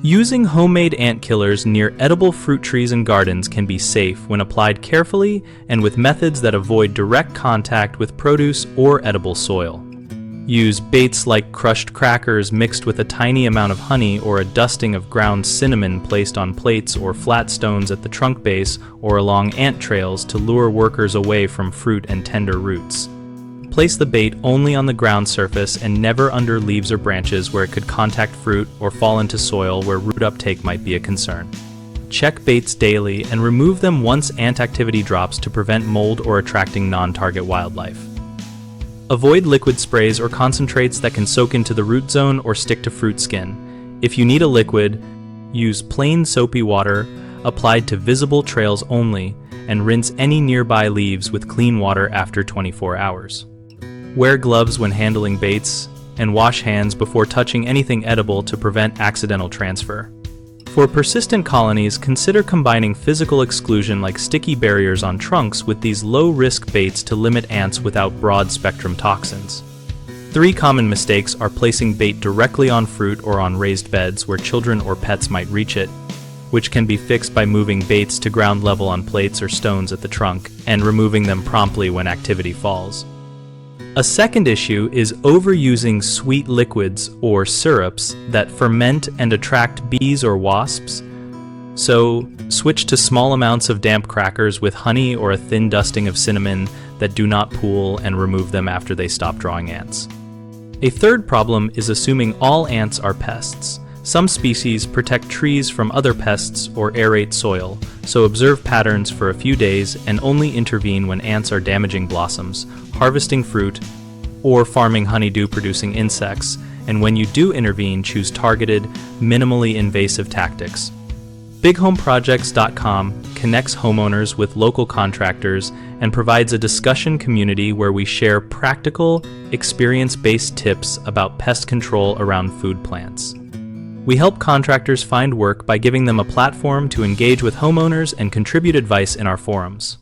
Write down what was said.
Using homemade ant killers near edible fruit trees and gardens can be safe when applied carefully and with methods that avoid direct contact with produce or edible soil. Use baits like crushed crackers mixed with a tiny amount of honey or a dusting of ground cinnamon placed on plates or flat stones at the trunk base or along ant trails to lure workers away from fruit and tender roots. Place the bait only on the ground surface and never under leaves or branches where it could contact fruit or fall into soil where root uptake might be a concern. Check baits daily and remove them once ant activity drops to prevent mold or attracting non-target wildlife. Avoid liquid sprays or concentrates that can soak into the root zone or stick to fruit skin. If you need a liquid, use plain soapy water applied to visible trails only and rinse any nearby leaves with clean water after 24 hours. Wear gloves when handling baits, and wash hands before touching anything edible to prevent accidental transfer. For persistent colonies, consider combining physical exclusion like sticky barriers on trunks with these low-risk baits to limit ants without broad-spectrum toxins. 3 common mistakes are placing bait directly on fruit or on raised beds where children or pets might reach it, which can be fixed by moving baits to ground level on plates or stones at the trunk and removing them promptly when activity falls. A second issue is overusing sweet liquids or syrups that ferment and attract bees or wasps. So, switch to small amounts of damp crackers with honey or a thin dusting of cinnamon that do not pool and remove them after they stop drawing ants. A third problem is assuming all ants are pests. Some species protect trees from other pests or aerate soil, so observe patterns for a few days and only intervene when ants are damaging blossoms, harvesting fruit, or farming honeydew-producing insects, and when you do intervene, choose targeted, minimally invasive tactics. BigHomeProjects.com connects homeowners with local contractors and provides a discussion community where we share practical, experience-based tips about pest control around food plants. We help contractors find work by giving them a platform to engage with homeowners and contribute advice in our forums.